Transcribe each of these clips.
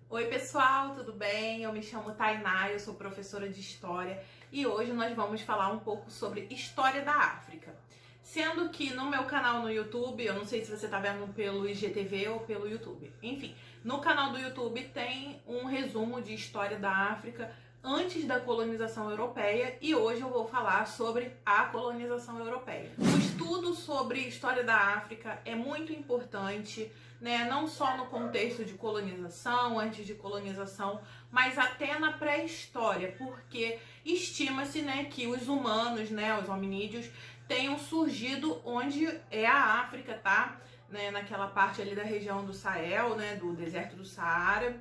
Oi pessoal, tudo bem? Eu me chamo Tainá, eu sou professora de História e hoje nós vamos falar um pouco sobre História da África. Sendo que no meu canal no YouTube, eu não sei se você está vendo pelo IGTV ou pelo YouTube, enfim, no canal do YouTube tem um resumo de História da África antes da colonização europeia e hoje eu vou falar sobre a colonização europeia. O estudo sobre História da África é muito importante, né, não só no contexto de colonização, antes de colonização, mas até na pré-história, porque estima-se, né, que os humanos, né, os hominídeos, tenham surgido onde é a África, tá? Né, naquela parte ali da região do Sahel, né, do deserto do Saara.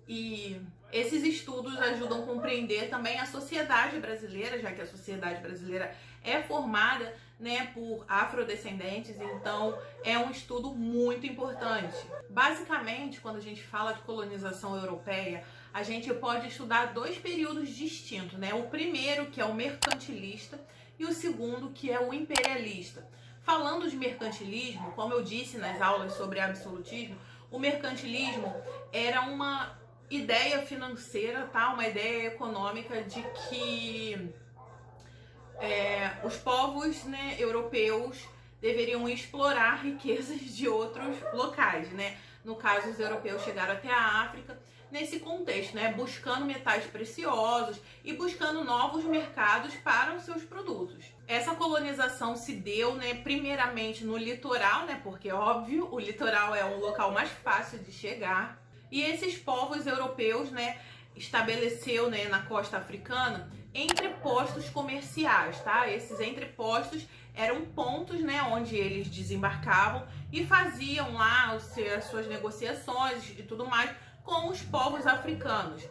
E esses estudos ajudam a compreender também a sociedade brasileira, já que a sociedade brasileira é formada, né, por afrodescendentes, então é um estudo muito importante. Basicamente, quando a gente fala de colonização europeia, a gente pode estudar dois períodos distintos, né? O primeiro, que é o mercantilista, e o segundo, que é o imperialista. Falando de mercantilismo, como eu disse nas aulas sobre absolutismo, o mercantilismo era uma ideia financeira, tá? Uma ideia econômica de que os povos, né, europeus deveriam explorar riquezas de outros locais, né? No caso, os europeus chegaram até a África nesse contexto, né? Buscando metais preciosos e buscando novos mercados para os seus produtos. Essa colonização se deu, né, primeiramente no litoral, né? Porque, óbvio, o litoral é um local mais fácil de chegar. E esses povos europeus, né, estabeleceu, né, na costa africana entrepostos comerciais, tá? Esses entrepostos eram pontos, né, onde eles desembarcavam e faziam lá as suas negociações e tudo mais com os povos africanos.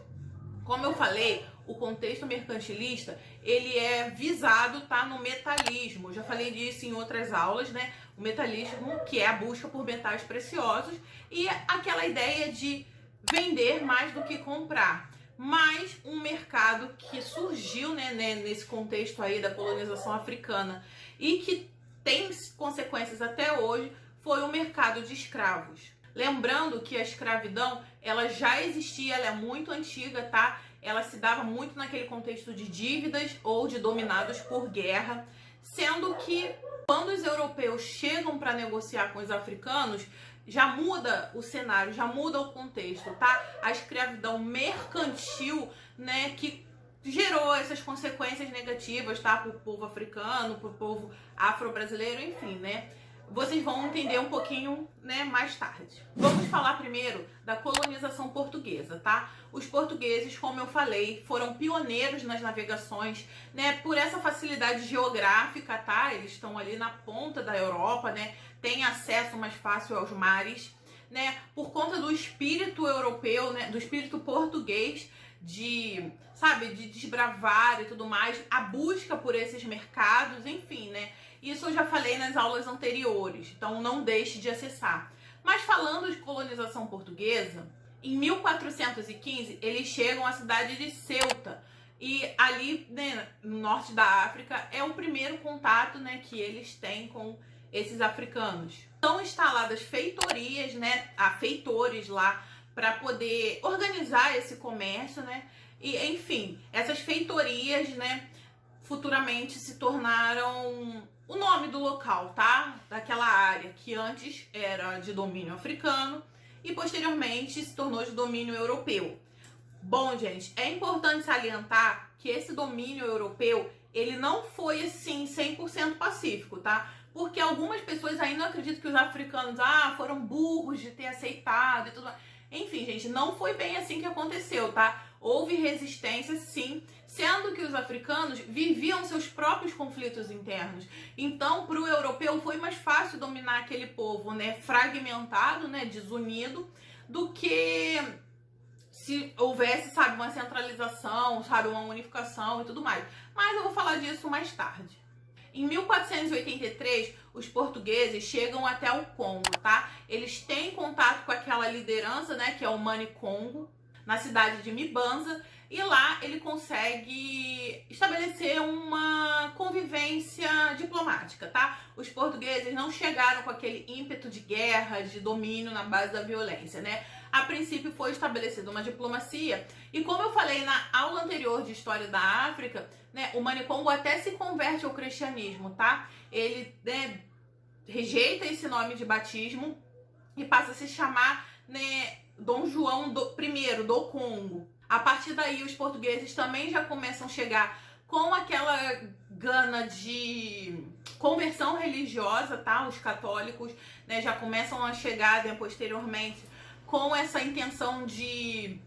Como eu falei, o contexto mercantilista, ele é visado, tá, no metalismo. Eu já falei disso em outras aulas, né? O metalismo, que é a busca por metais preciosos e aquela ideia de vender mais do que comprar. Mas um mercado que surgiu, né, nesse contexto aí da colonização africana e que tem consequências até hoje foi o mercado de escravos. Lembrando que a escravidão, ela já existia, ela é muito antiga, tá? Ela se dava muito naquele contexto de dívidas ou de dominados por guerra, sendo que quando os europeus chegam para negociar com os africanos, já muda o cenário, já muda o contexto, tá? A escravidão mercantil, né, que gerou essas consequências negativas, tá? Para o povo africano, para o povo afro-brasileiro, enfim, né? Vocês vão entender um pouquinho, né, mais tarde. Vamos falar primeiro da colonização portuguesa, tá? Os portugueses, como eu falei, foram pioneiros nas navegações, né, por essa facilidade geográfica, tá? Eles estão ali na ponta da Europa, né? Tem acesso mais fácil aos mares, né? Por conta do espírito europeu, né, do espírito português de, sabe, de desbravar e tudo mais, a busca por esses mercados, enfim, né? Isso eu já falei nas aulas anteriores, então não deixe de acessar. Mas falando de colonização portuguesa, em 1415 eles chegam à cidade de Ceuta. E ali, né, no norte da África, é o primeiro contato, né, que eles têm com esses africanos. São instaladas feitorias, né, feitores lá, para poder organizar esse comércio, né? E, enfim, essas feitorias, né, futuramente se tornaram o nome do local, tá? Daquela área que antes era de domínio africano e posteriormente se tornou de domínio europeu. Bom, gente, é importante salientar que esse domínio europeu, ele não foi assim 100% pacífico, tá? Porque algumas pessoas ainda acreditam que os africanos foram burros de ter aceitado e tudo mais. Enfim, gente, não foi bem assim que aconteceu, tá? Houve resistência, sim, sendo que os africanos viviam seus próprios conflitos internos. Então, para o europeu foi mais fácil dominar aquele povo, né, fragmentado, né, desunido, do que se houvesse, sabe, uma centralização, sabe, uma unificação e tudo mais. Mas eu vou falar disso mais tarde. Em 1483, os portugueses chegam até o Congo, tá? Eles têm contato com aquela liderança, né, que é o Mani Congo, na cidade de Mibanza, e lá ele consegue estabelecer uma convivência diplomática, tá? Os portugueses não chegaram com aquele ímpeto de guerra, de domínio na base da violência, né? a princípio foi estabelecida uma diplomacia. E como eu falei na aula anterior de História da África, né, o Mani-Congo até se converte ao cristianismo, tá? Ele, né, rejeita esse nome de batismo e passa a se chamar, né, Dom João I do Congo. A partir daí, os portugueses também já começam a chegar com aquela gana de conversão religiosa, tá? Os católicos, né, já começam a chegar, né, posteriormente com essa intenção de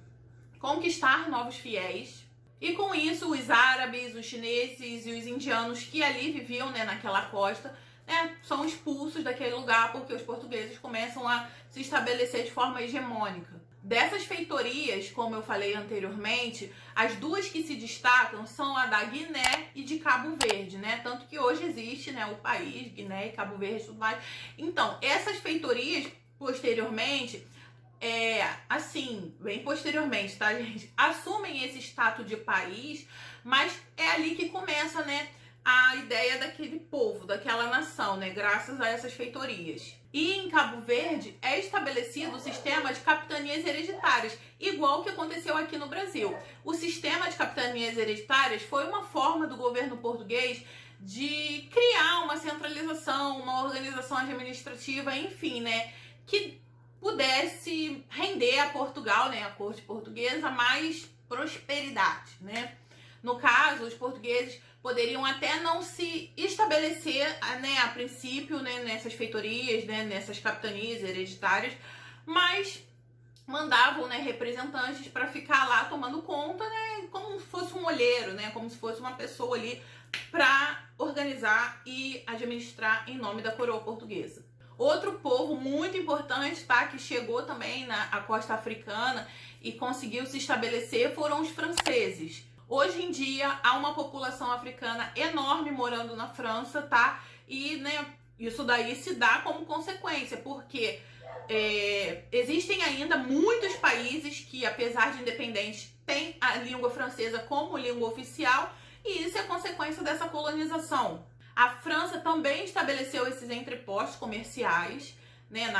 conquistar novos fiéis. E com isso, os árabes, os chineses e os indianos que ali viviam, né, naquela costa, né, são expulsos daquele lugar porque os portugueses começam a se estabelecer de forma hegemônica. Dessas feitorias, como eu falei anteriormente, as duas que se destacam são a da Guiné e de Cabo Verde, né? Tanto que hoje existe, né, o país, Guiné e Cabo Verde e tudo mais. Então, essas feitorias, posteriormente, assim, bem posteriormente, tá, gente? Assumem esse status de país, mas é ali que começa, né, a ideia daquele povo, daquela nação, né, graças a essas feitorias. E em Cabo Verde é estabelecido o sistema de capitanias hereditárias, igual que aconteceu aqui no Brasil. O sistema de capitanias hereditárias foi uma forma do governo português de criar uma centralização, uma organização administrativa, enfim, né, que pudesse render a Portugal, né, a corte portuguesa, mais prosperidade, né? No caso, os portugueses poderiam até não se estabelecer, né, a princípio, né, nessas feitorias, né, nessas capitanias hereditárias, mas mandavam, né, representantes para ficar lá tomando conta, né, como se fosse um olheiro, né, como se fosse uma pessoa ali para organizar e administrar em nome da coroa portuguesa. Outro povo muito importante, tá, que chegou também na costa africana e conseguiu se estabelecer foram os franceses. Hoje em dia, há uma população africana enorme morando na França, tá? E, né, isso daí se dá como consequência, porque existem ainda muitos países que, apesar de independentes, têm a língua francesa como língua oficial, e isso é consequência dessa colonização. A França também estabeleceu esses entrepostos comerciais, né,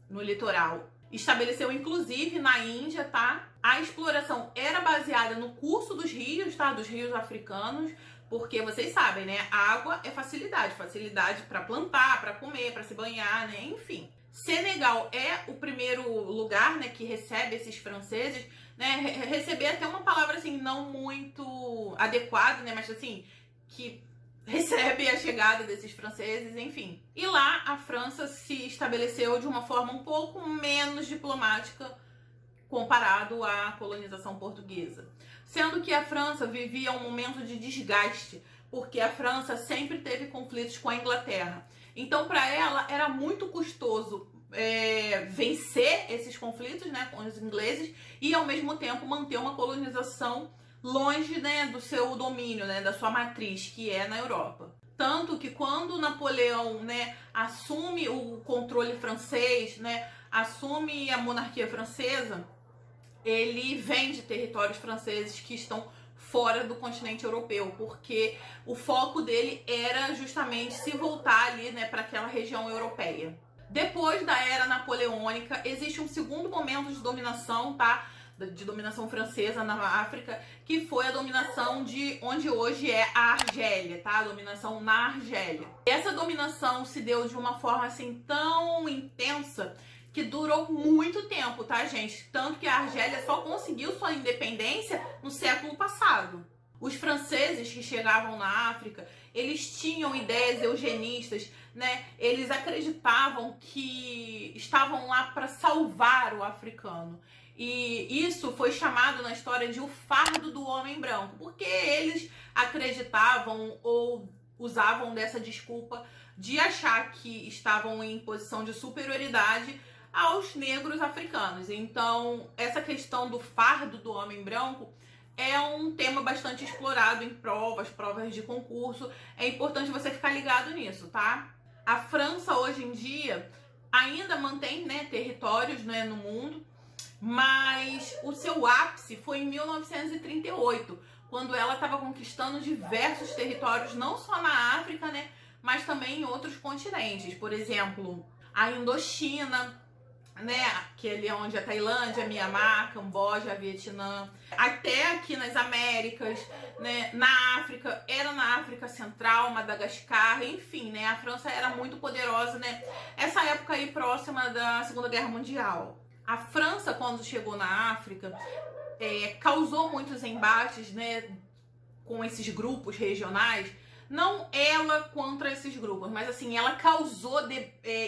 no litoral. Estabeleceu inclusive na Índia, tá? A exploração era baseada no curso dos rios, tá? Dos rios africanos, porque vocês sabem, né? Água é facilidade, facilidade para plantar, para comer, para se banhar, né? Enfim. Senegal é o primeiro lugar, né, que recebe esses franceses, né? Receber até uma palavra assim não muito adequada, né? Mas assim, que recebe a chegada desses franceses, enfim. E lá a França se estabeleceu de uma forma um pouco menos diplomática comparado à colonização portuguesa. Sendo que a França vivia um momento de desgaste, porque a França sempre teve conflitos com a Inglaterra. Então, para ela, era muito custoso vencer esses conflitos, né, com os ingleses e, ao mesmo tempo, manter uma colonização longe, né, do seu domínio, né, da sua matriz, que é na Europa. Tanto que quando Napoleão, né, assume o controle francês, né, assume a monarquia francesa, ele vende territórios franceses que estão fora do continente europeu, porque o foco dele era justamente se voltar ali, né, para aquela região europeia. Depois da era napoleônica, existe um segundo momento de dominação, tá? De dominação francesa na África, que foi a dominação de onde hoje é a Argélia, tá? A dominação na Argélia. Essa dominação se deu de uma forma assim tão intensa que durou muito tempo, tá, gente? Tanto que a Argélia só conseguiu sua independência no século passado. Os franceses que chegavam na África, eles tinham ideias eugenistas, né? Eles acreditavam que estavam lá para salvar o africano. E isso foi chamado na história de o fardo do homem branco, porque eles acreditavam ou usavam dessa desculpa de achar que estavam em posição de superioridade aos negros africanos. Então, essa questão do fardo do homem branco é um tema bastante explorado em provas de concurso. É importante você ficar ligado nisso, tá? A França, hoje em dia, ainda mantém, né, territórios, né, no mundo, mas o seu ápice foi em 1938, quando ela estava conquistando diversos territórios, não só na África, né, mas também em outros continentes. Por exemplo, a Indochina, né, que ali é onde a Tailândia, Mianmar, Camboja, Vietnã, até aqui nas Américas, né, na África, era na África Central, Madagascar, enfim, né, a França era muito poderosa, né, essa época aí próxima da Segunda Guerra Mundial. A França, quando chegou na África, causou muitos embates, né, com esses grupos regionais, não ela contra esses grupos, mas assim, ela causou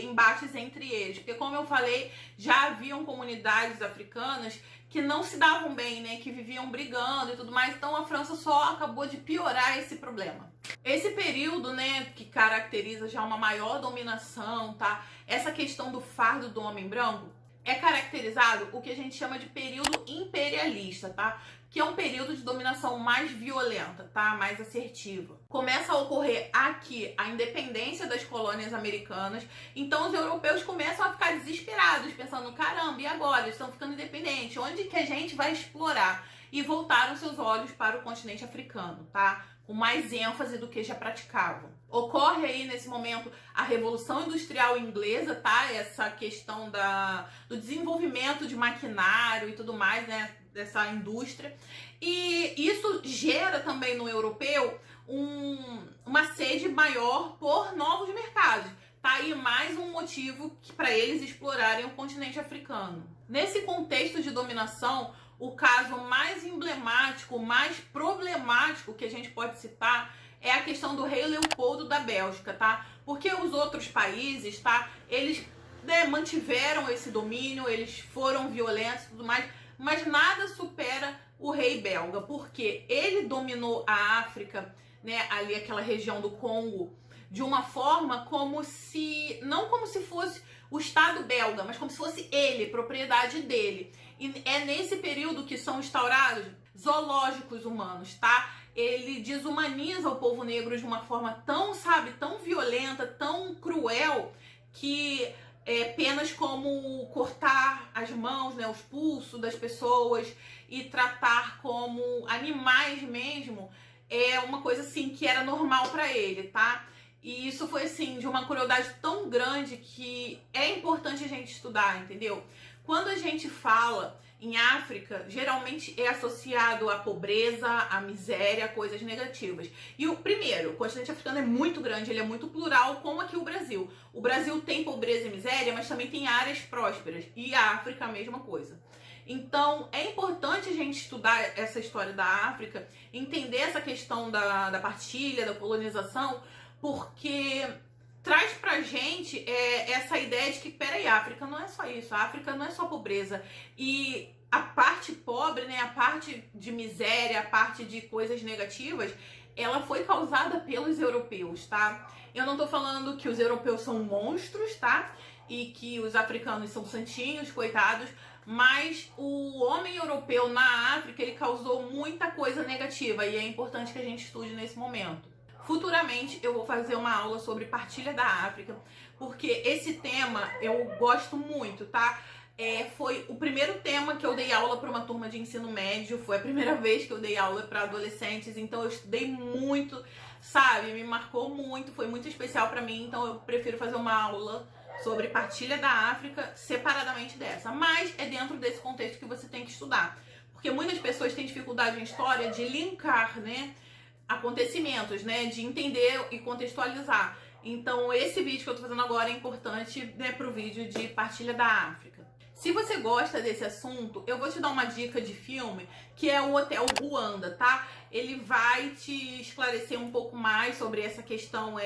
embates entre eles, porque como eu falei, já haviam comunidades africanas que não se davam bem, né, que viviam brigando e tudo mais, então a França só acabou de piorar esse problema. Esse período, né, que caracteriza já uma maior dominação, tá, essa questão do fardo do homem branco, é caracterizado o que a gente chama de período imperialista, tá? Que é um período de dominação mais violenta, tá? Mais assertiva. Começa a ocorrer aqui a independência das colônias americanas, então os europeus começam a ficar desesperados, pensando, caramba, e agora? Eles estão ficando independentes, onde que a gente vai explorar? E voltaram seus olhos para o continente africano, tá? Com mais ênfase do que já praticavam. Ocorre aí nesse momento a Revolução Industrial Inglesa, tá? Essa questão do desenvolvimento de maquinário e tudo mais, né? Dessa indústria. E isso gera também no europeu uma sede maior por novos mercados. Tá aí mais um motivo para eles explorarem o continente africano. Nesse contexto de dominação, o caso mais emblemático, mais problemático que a gente pode citar é a questão do rei Leopoldo da Bélgica, tá? Porque os outros países, tá? Eles, né, mantiveram esse domínio, eles foram violentos e tudo mais, mas nada supera o rei belga, porque ele dominou a África, né, ali aquela região do Congo, de uma forma como se, não como se fosse o Estado belga, mas como se fosse ele, propriedade dele. E é nesse período que são instaurados zoológicos humanos, tá? Ele desumaniza o povo negro de uma forma tão, sabe, tão violenta, tão cruel, que penas como cortar as mãos, né, os pulsos das pessoas e tratar como animais mesmo, é uma coisa assim que era normal para ele, tá? E isso foi assim de uma crueldade tão grande que é importante a gente estudar, entendeu? Quando a gente fala em África, geralmente é associado à pobreza, à miséria, a coisas negativas. E o continente africano é muito grande, ele é muito plural, como aqui o Brasil. O Brasil tem pobreza e miséria, mas também tem áreas prósperas. E a África a mesma coisa. Então, é importante a gente estudar essa história da África, entender essa questão da partilha, da colonização, porque traz pra gente essa ideia de que, peraí, a África não é só isso, a África não é só pobreza. E a parte pobre, né, a parte de miséria, a parte de coisas negativas, ela foi causada pelos europeus, tá? Eu não tô falando que os europeus são monstros, tá? E que os africanos são santinhos, coitados, mas o homem europeu na África, ele causou muita coisa negativa e é importante que a gente estude nesse momento. Futuramente eu vou fazer uma aula sobre partilha da África, porque esse tema eu gosto muito, tá? Foi o primeiro tema que eu dei aula para uma turma de ensino médio, foi a primeira vez que eu dei aula para adolescentes, então eu estudei muito, sabe? Me marcou muito, foi muito especial para mim, então eu prefiro fazer uma aula sobre partilha da África separadamente dessa, mas é dentro desse contexto que você tem que estudar, porque muitas pessoas têm dificuldade em história de linkar, né, acontecimentos, né, de entender e contextualizar. Então esse vídeo que eu tô fazendo agora é importante, né, pro vídeo de partilha da África. Se você gosta desse assunto, eu vou te dar uma dica de filme, que é o Hotel Ruanda, tá? Ele vai te esclarecer um pouco mais sobre essa questão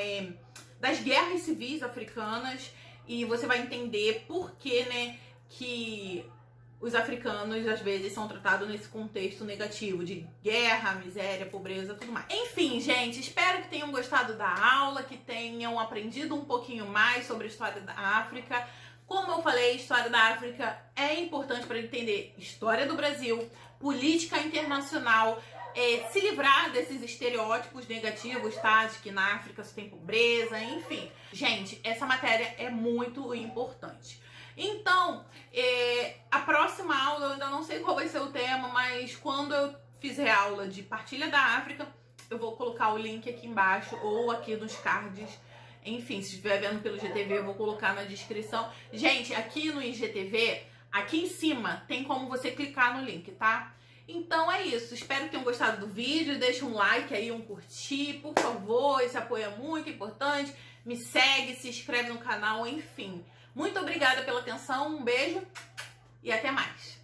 das guerras civis africanas, e você vai entender por que, né, que os africanos às vezes são tratados nesse contexto negativo de guerra, miséria, pobreza, tudo mais. Enfim, gente, espero que tenham gostado da aula, que tenham aprendido um pouquinho mais sobre a história da África. Como eu falei, a história da África é importante para entender história do Brasil, política internacional, se livrar desses estereótipos negativos, tá? De que na África só tem pobreza, enfim. Gente, essa matéria é muito importante. Então, a próxima aula, eu ainda não sei qual vai ser o tema, mas quando eu fizer aula de partilha da África, eu vou colocar o link aqui embaixo ou aqui nos cards, Enfim, se estiver vendo pelo IGTV, eu vou colocar na descrição. Gente, aqui no IGTV, aqui em cima, tem como você clicar no link, tá? Então é isso. Espero que tenham gostado do vídeo. Deixa um like aí, um curtir, por favor. Esse apoio é muito importante. Me segue, se inscreve no canal, enfim. Muito obrigada pela atenção, um beijo e até mais.